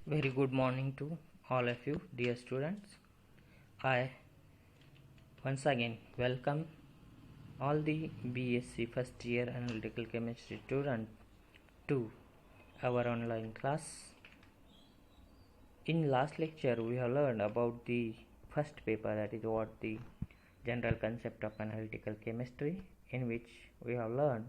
Very good morning to all of you, dear students. I once again welcome all the BSc first year analytical chemistry students to our online class. In last lecture, we have learned about the first paper, that is what the general concept of analytical chemistry, in which we have learned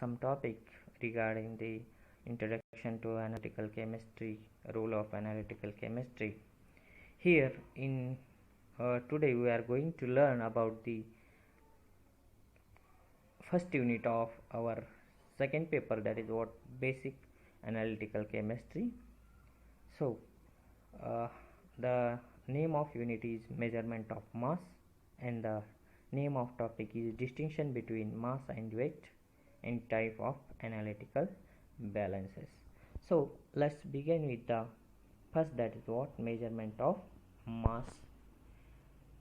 some topic regarding the introduction to analytical chemistry, role of analytical chemistry. Here in today we are going to learn about the first unit of our second paper, that is what basic analytical chemistry. So uh, the name of unit is measurement of mass, and the name of topic is distinction between mass and weight and type of analytical balances. So let's begin with the first, that is what measurement of mass.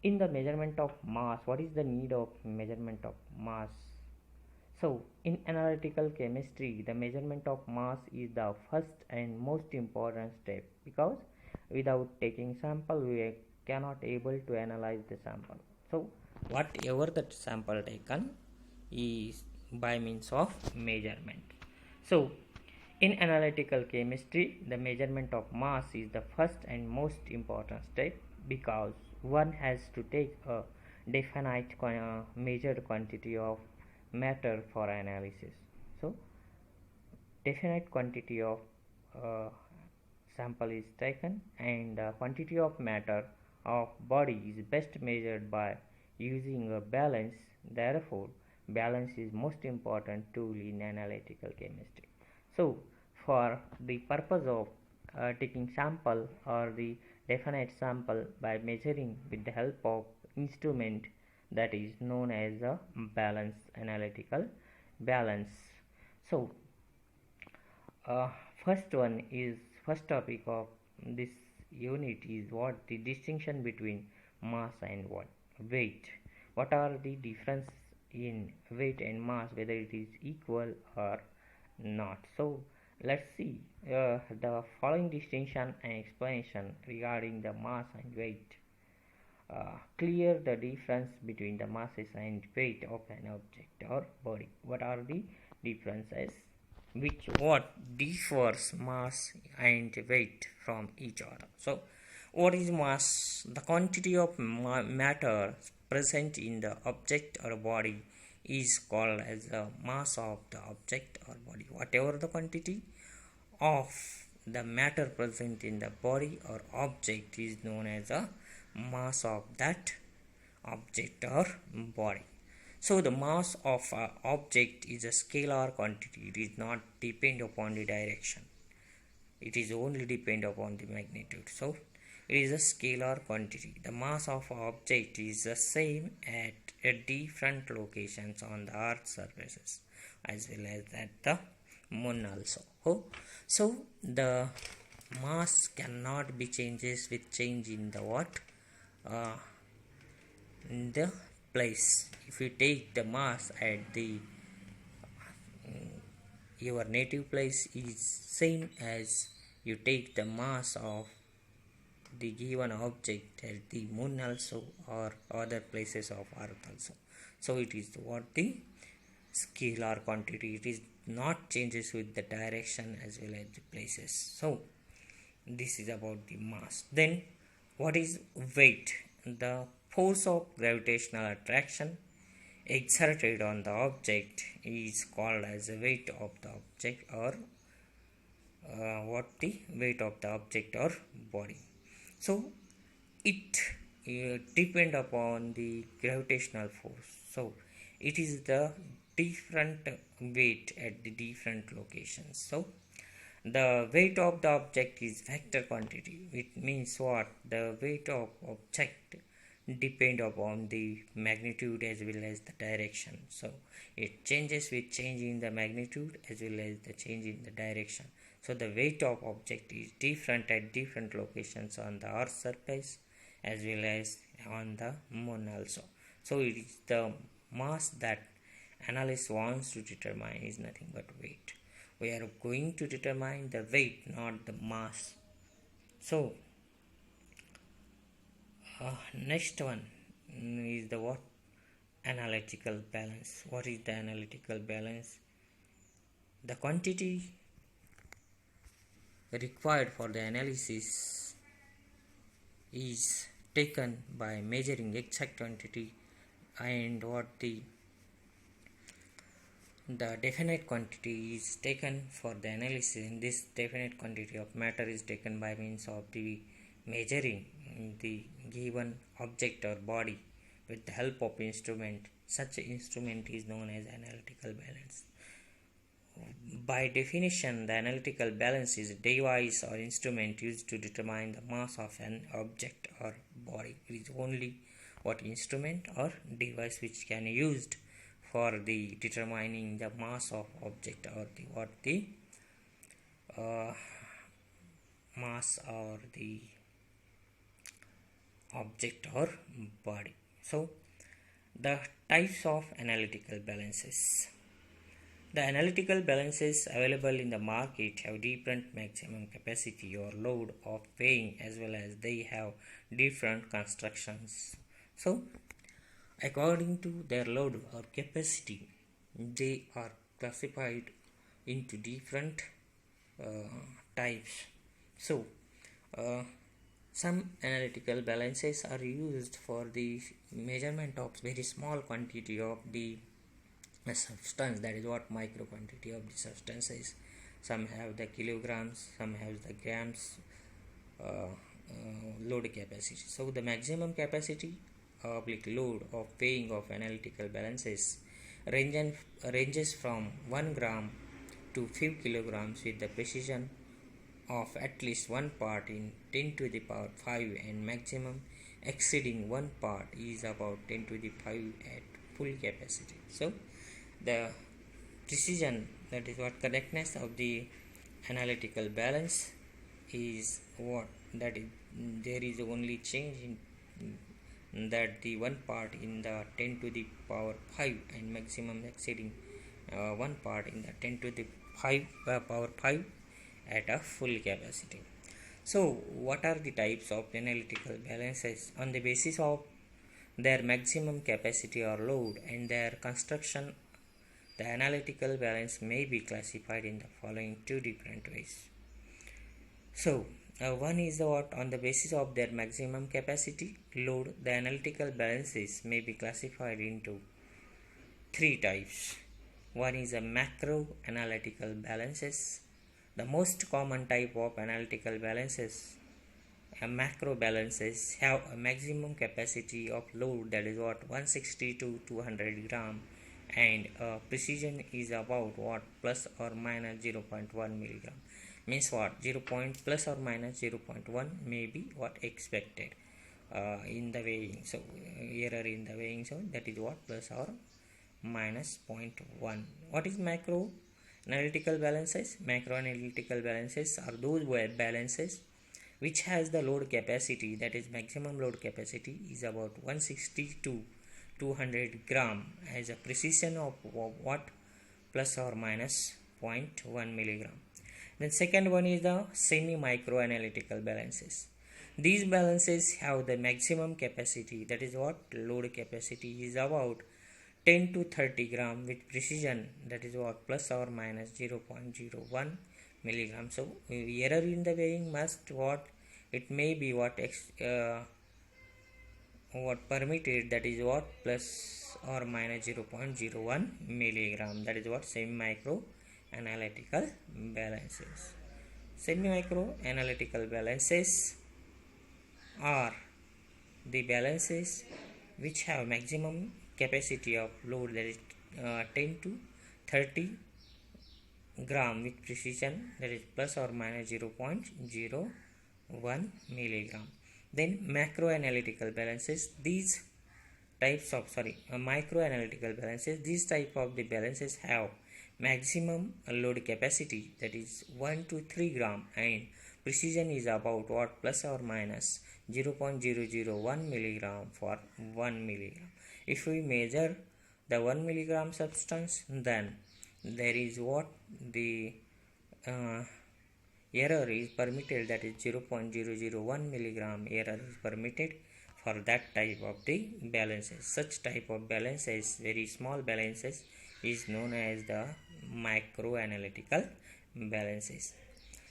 In the measurement of mass, what is the need of measurement of mass? So in analytical chemistry, the measurement of mass is the first and most important step, because without taking sample we cannot able to analyze the sample. So whatever that sample taken is by means of measurement. So in analytical chemistry, the measurement of mass is the first and most important step, because one has to take a definite measured quantity of matter for analysis. So definite quantity of uh, sample is taken, and quantity of matter of body is best measured by using a balance. Therefore balance is most important tool in analytical chemistry. So for the purpose of taking sample or the definite sample by measuring with the help of instrument, that is known as a balance, analytical balance. So uh, first topic of this unit is what the distinction between mass and what weight. What are the difference in weight and mass, whether it is equal or not. So let's see the following distinction and explanation regarding the mass and weight. Clear the difference between the masses and weight of an object or body. What are the differences? What differs mass and weight from each other? So what is mass? The quantity of matter present in the object or body is called as the mass of the object or body. Whatever the quantity of the matter present in the body or object is known as the mass of that object or body. So the mass of an object is a scalar quantity. It is not depend upon the direction. It is only depend upon the magnitude. So it is a scalar quantity. The mass of an object is the same at different locations on the earth surfaces, as well as at the moon also. So the mass cannot be changes with change in the what in the place. If you take the mass at the your native place is same as you take the mass of the given object at the moon also or other places of earth also. So it is what the scalar quantity. It is not changes with the direction as well as the places. So this is about the mass. Then what is weight? The force of gravitational attraction exerted on the object is called as the weight of the object, or what the weight of the object or body. So it depend upon the gravitational force. So it is the different weight at the different locations. So the weight of the object is vector quantity. It means what? The weight of object depend upon the magnitude as well as the direction. So it changes with change in the magnitude as well as the change in the direction. So the weight of object is different at different locations on the earth surface as well as on the moon also. So it is the mass that analyst wants to determine is nothing but weight. We are going to determine the weight, not the mass. So next one is the what analytical balance. What is the analytical balance? The quantity required for the analysis is taken by measuring exact quantity, and what the definite quantity is taken for the analysis, and this definite quantity of matter is taken by means of the measuring the given object or body with the help of instrument. Such instrument is known as analytical balance. By definition, the analytical balance is a device or instrument used to determine the mass of an object or body. It is only what instrument or device which can be used for the determining the mass of object or the mass or the object or body. So the types of analytical balances. The analytical balances available in the market have different maximum capacity or load of weighing, as well as they have different constructions. So according to their load or capacity, they are classified into different types. So some analytical balances are used for the measurement of very small quantity of the substance, that is what micro quantity of the substances. Some have the kilograms, some have the grams load capacity. So the maximum capacity oblique load of weighing of analytical balances ranges from 1 gram to 5 kilograms with the precision of at least 1 part in 10 to the power 5, and maximum exceeding 1 part is about 10 to the 5 at full capacity. So the precision, that is what correctness of the analytical balance is what, that is there is only change in that the 1 part in the 10 to the power 5 and maximum exceeding 1 part in the 10 to the 5 power 5 at a full capacity. So what are the types of analytical balances? On the basis of their maximum capacity or load and their construction, the analytical balance may be classified in the following two different ways. So one is what, on the basis of their maximum capacity load, the analytical balances may be classified into three types. One is a macro analytical balances. The most common type of analytical balances, macro balances, have a maximum capacity of load, that is what 160 to 200 gram, and precision is about what plus or minus 0.1 milligram. Means what, 0. Plus or minus 0.1 may be what expected in the weighing. So error in the weighing, so that is what plus or minus 0.1. What is macro analytical balances? Macro analytical balances are those balances which has the load capacity, that is maximum load capacity is about 160 to 200 gram, as a precision of what plus or minus 0.1 milligram. Then second one is the semi-micro analytical balances. These balances have the maximum capacity, that is what load capacity is about 10 to 30 gram with precision, that is what plus or minus 0.01 milligram. So error in the weighing must what, it may be what what permitted, that is what plus or minus 0.01 milligram. That is what semi-micro analytical balances. Semi-micro analytical balances are the balances which have maximum capacity of load, that is 10 to 30 gram with precision, that is plus or minus 0.01 milligram. Then macro analytical balances, these types of micro analytical balances, these type of the balances have maximum load capacity, that is 1 to 3 gram, and precision is about what plus or minus 0.001 milligram for 1 milligram. If we measure the 1 milligram substance, then there is what the error is permitted, that is 0.001 milligram error is permitted for that type of the balances. Such type of balances, very small balances, is known as the micro analytical balances.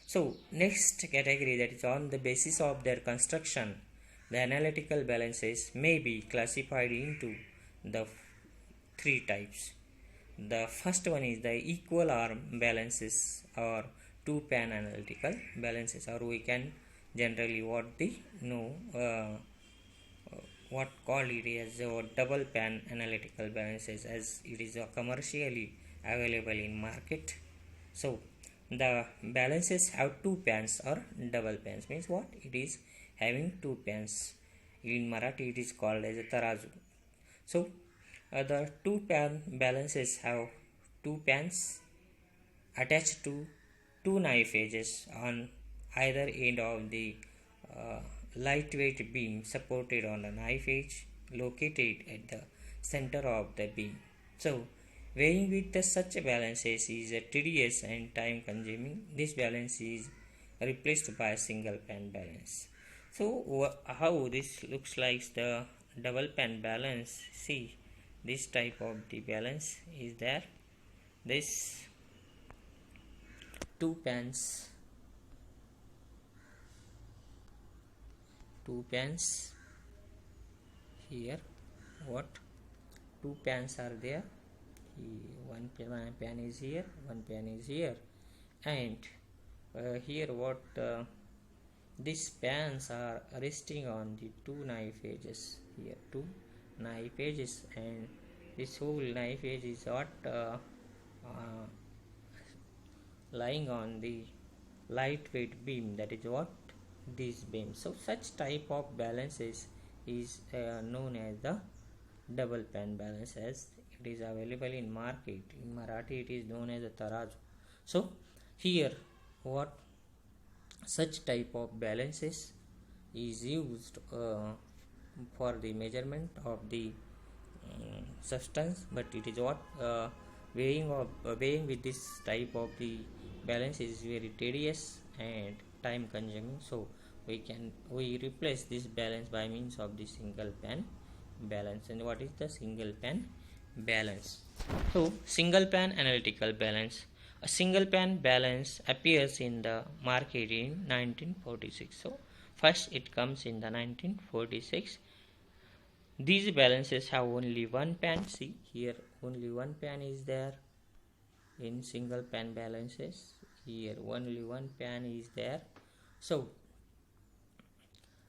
So next category, that is on the basis of their construction, the analytical balances may be classified into the three types. The first one is the equal arm balances or two pan analytical balances, or we can generally what call it as double pan analytical balances, as it is commercially available in market. So the balances have two pans or double pans, means what it is having two pans. In Marathi it is called as a tarazu. So the two pan balances have two pans attached to two knife edges on either end of the lightweight beam supported on a knife edge located at the center of the beam. So weighing with such balances is tedious and time consuming. This balance is replaced by a single pan balance. So how this looks like the double pan balance? See, this type of the balance is there. This two pans here, what two pans are there, one pan is here, one pan is here, and here what these pans are resting on the two knife edges. Here two knife edges, and this whole knife edge is what lying on the lightweight beam, that is what this beam. So such type of balances is known as the double pan balance, as it is available in market. In Marathi it is known as a tarazu. So here what such type of balances is used for the measurement of the substance, but it is what weighing with this type of the balance is very tedious and time consuming. So we replace this balance by means of the single pan balance. And what is the single pan balance? So single pan analytical balance. A single pan balance appears in the market in 1946. So first it comes in the 1946. These balances have only one pan. See here, only one pan is there in single pan balances. Here only one pan is there. So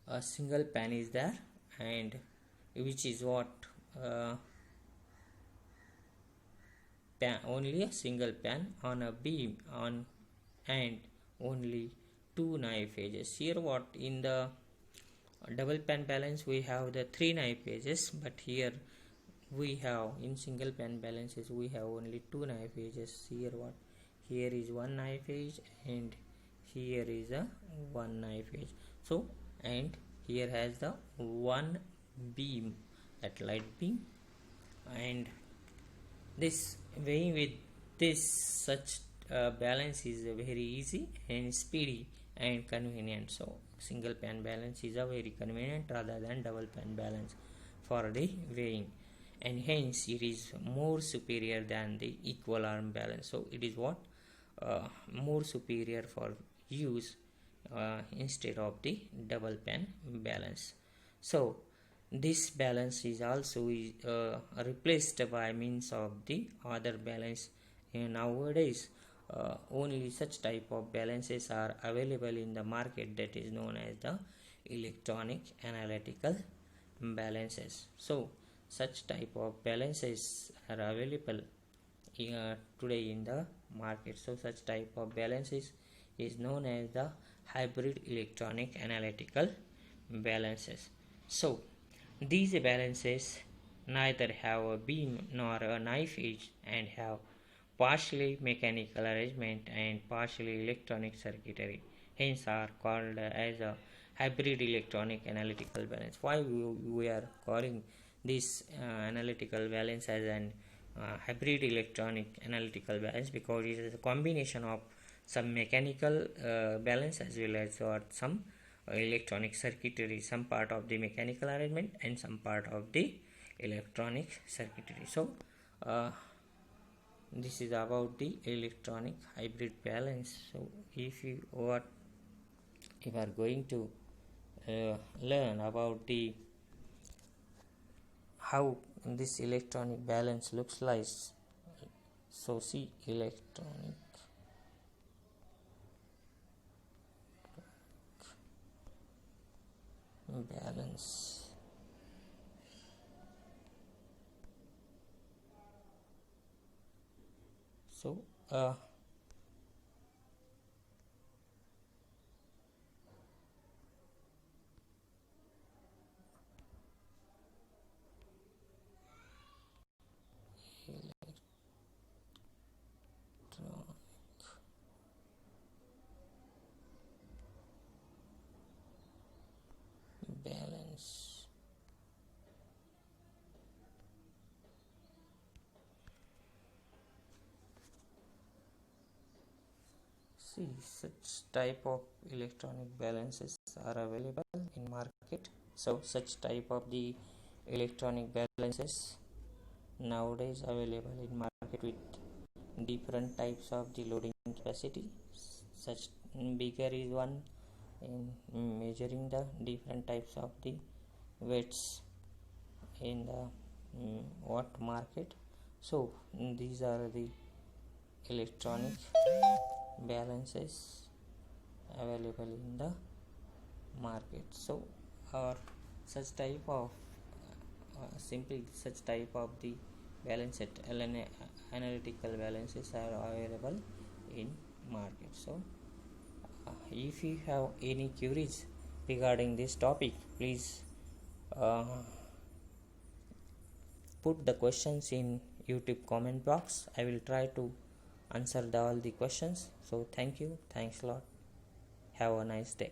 a single pan is there, and which is what pan, only a single pan on a beam on, and only two knife edges. Here what in the double pan balance we have the three knife edges, but here we have in single pan balances we have only two knife edges. Here what, here is one knife edge and here is a one knife edge. So and here has the one beam, that light beam, and this weighing with this such balance is very easy and speedy and convenient. So single pan balance is a very convenient rather than double pan balance for the weighing, and hence it is more superior than the equal arm balance. So it is what more superior for use instead of the double pan balance. So this balance is also replaced by means of the other balance. And nowadays only such type of balances are available in the market, that is known as the electronic analytical balances. So such type of balances are available today in the market. So such type of balances is known as the hybrid electronic analytical balances. So these balances neither have a beam nor a knife edge and have partially mechanical arrangement and partially electronic circuitry, hence are called as a hybrid electronic analytical balance. Why we are calling this analytical balance as an hybrid electronic analytical balance? Because it is a combination of some mechanical balance as well as some electronic circuitry, some part of the mechanical arrangement and some part of the electronic circuitry. So this is about the electronic hybrid balance. So if you are going to learn about the how this electronic balance looks like, so see electronic balance. So balance. See, such type of electronic balances are available in market. So such type of the electronic balances nowadays available in market with different types of the loading capacity. Such bigger is one in measuring the different types of the weights in the watt market. So these are the electronic balances available in the market. So or such type of simply such type of the balance set analytical balances are available in market. So if you have any queries regarding this topic, please put the questions in YouTube comment box. I will try to answer all the questions. So thank you, thanks a lot, have a nice day.